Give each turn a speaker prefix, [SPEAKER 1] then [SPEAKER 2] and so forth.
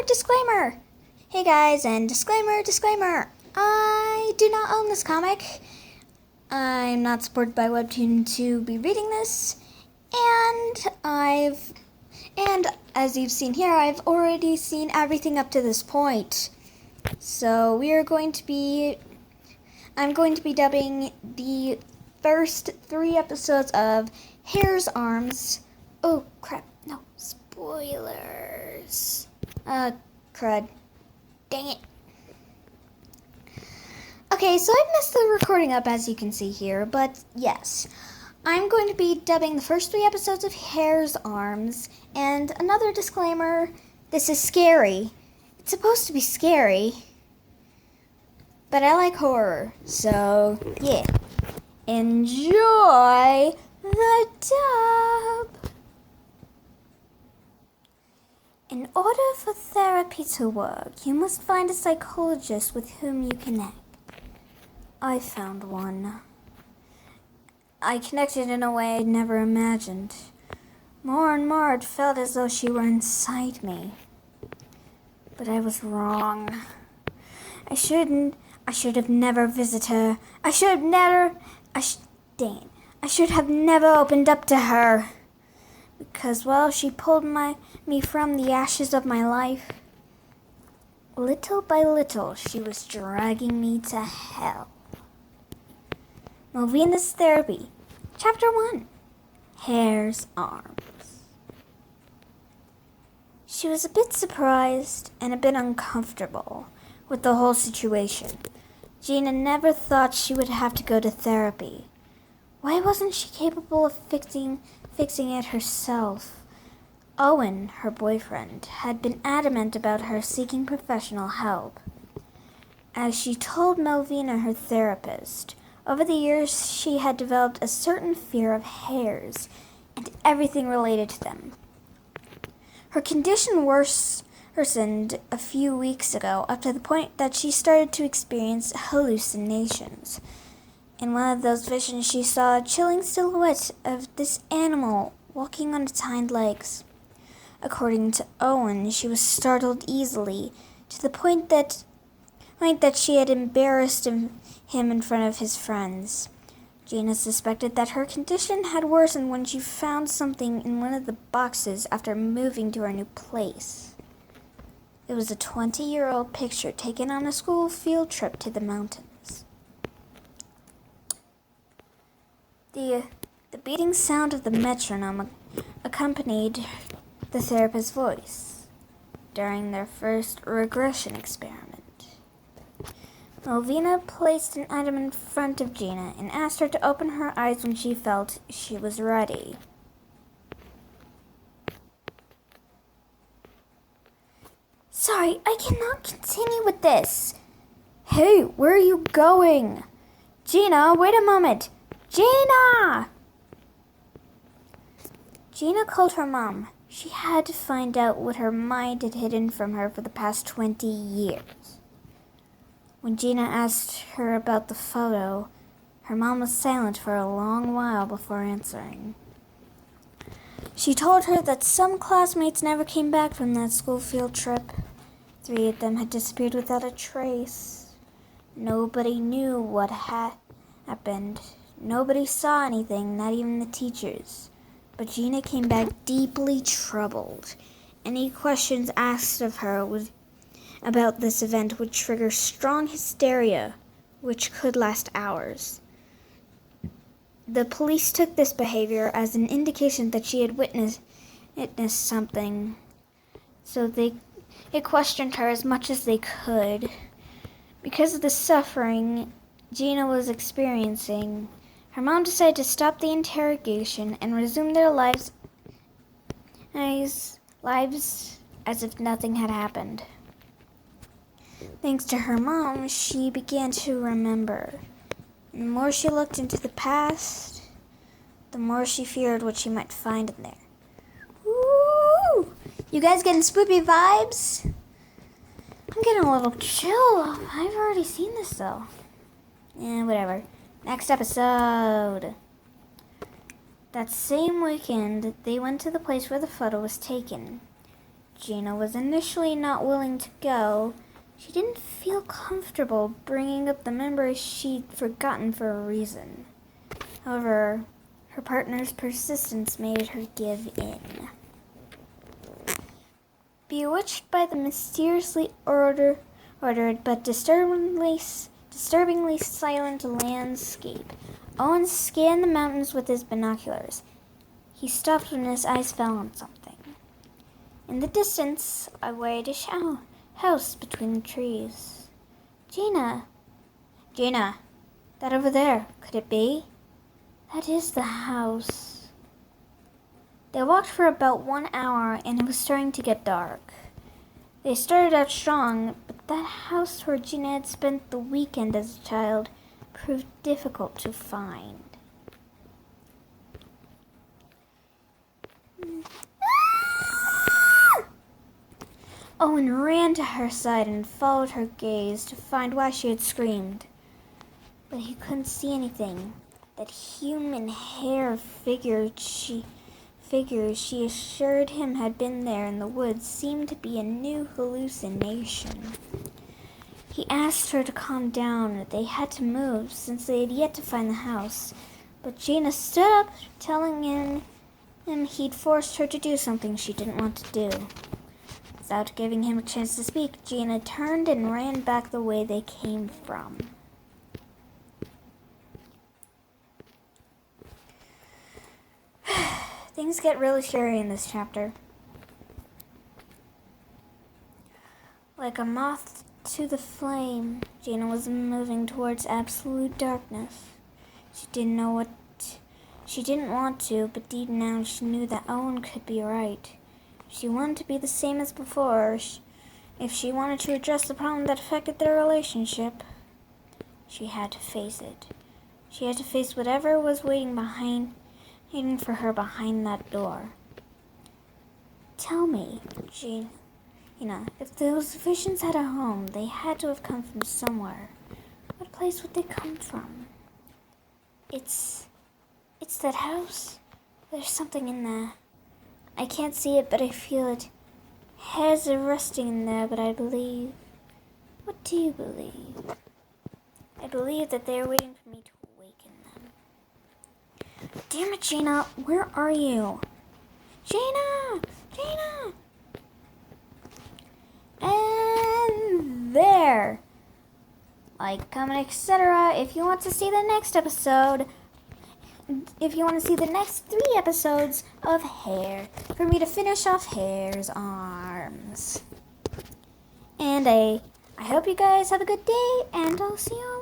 [SPEAKER 1] Disclaimer! Hey guys, and disclaimer! I do not own this comic. I'm not supported by Webtoon to be reading this, and as you've seen here, I've already seen everything up to this point. So I'm going to be dubbing the first 3 episodes of Hare's Arms. Oh crap, no, spoilers. Crud. Dang it. Okay, so I've messed the recording up, as you can see here, but yes. I'm going to be dubbing the first 3 episodes of Hare's Arms, and another disclaimer, this is scary. It's supposed to be scary, but I like horror, so yeah. Enjoy the dub! In order for therapy to work, you must find a psychologist with whom you connect. I found one. I connected in a way I'd never imagined. More and more it felt as though she were inside me. But I was wrong. I should have never visited her. I should have never opened up to her. Because, well, she pulled me from the ashes of my life. Little by little, she was dragging me to hell. Melvina's Therapy, Chapter 1, Hare's Arms. She was a bit surprised and a bit uncomfortable with the whole situation. Gina never thought she would have to go to therapy. Why wasn't she capable of fixing it herself? Owen, her boyfriend, had been adamant about her seeking professional help. As she told Melvina, her therapist, over the years she had developed a certain fear of hares and everything related to them. Her condition worsened a few weeks ago, up to the point that she started to experience hallucinations. In one of those visions, she saw a chilling silhouette of this animal walking on its hind legs. According to Owen, she was startled easily, to the point that she had embarrassed him in front of his friends. Gina suspected that her condition had worsened when she found something in one of the boxes after moving to her new place. It was a 20-year-old picture taken on a school field trip to the mountains. The beating sound of the metronome accompanied the therapist's voice during their first regression experiment. Melvina placed an item in front of Gina and asked her to open her eyes when she felt she was ready. Sorry, I cannot continue with this. Hey, where are you going? Gina, wait a moment. Gina! Gina called her mom. She had to find out what her mind had hidden from her for the past 20 years. When Gina asked her about the photo, her mom was silent for a long while before answering. She told her that some classmates never came back from that school field trip. 3 of them had disappeared without a trace. Nobody knew what happened. Nobody saw anything, not even the teachers. But Gina came back deeply troubled. Any questions asked of her about this event would trigger strong hysteria, which could last hours. The police took this behavior as an indication that she had witnessed something, so they questioned her as much as they could. Because of the suffering Gina was experiencing, her mom decided to stop the interrogation and resume their lives as if nothing had happened. Thanks to her mom, she began to remember. And the more she looked into the past, the more she feared what she might find in there. Woo! You guys getting spoopy vibes? I'm getting a little chill. I've already seen this though. Whatever. Next episode. That same weekend, they went to the place where the photo was taken. Gina was initially not willing to go, she didn't feel comfortable bringing up the memories she'd forgotten for a reason. However, her partner's persistence made her give in. Bewitched by the mysteriously ordered but disturbingly silent landscape, Owen scanned the mountains with his binoculars. He stopped when his eyes fell on something. In the distance, a whitish house between the trees. Gina, that over there, could it be? That is the house. They walked for about 1 hour, and it was starting to get dark. They started out strong, but that house where Gina had spent the weekend as a child proved difficult to find. Owen ran to her side and followed her gaze to find why she had screamed. But he couldn't see anything. That human hair figure she assured him had been there in the woods seemed to be a new hallucination. He asked her to calm down. They had to move since they had yet to find the house. But Gina stood up, telling him he'd forced her to do something she didn't want to do. Without giving him a chance to speak, Gina turned and ran back the way they came from. Things get really scary in this chapter. Like a moth to the flame, Gina was moving towards absolute darkness. She didn't want to, but deep down she knew that Owen could be right. If she wanted to be the same as before, if she wanted to address the problem that affected their relationship, she had to face it. She had to face whatever was waiting for her behind that door. Tell me, Gina, if those visions had a home, they had to have come from somewhere. What place would they come from? It's that house. There's something in there. I can't see it, but I feel it. Hairs are resting in there, but I believe. What do you believe? I believe that they are waiting for me to awaken them. Damn it, Gina, where are you? Gina! And there. Like, comment, etc. if you want to see the next episode. If you want to see the next 3 episodes of Hair, for me to finish off Hair's arms. And I hope you guys have a good day, and I'll see you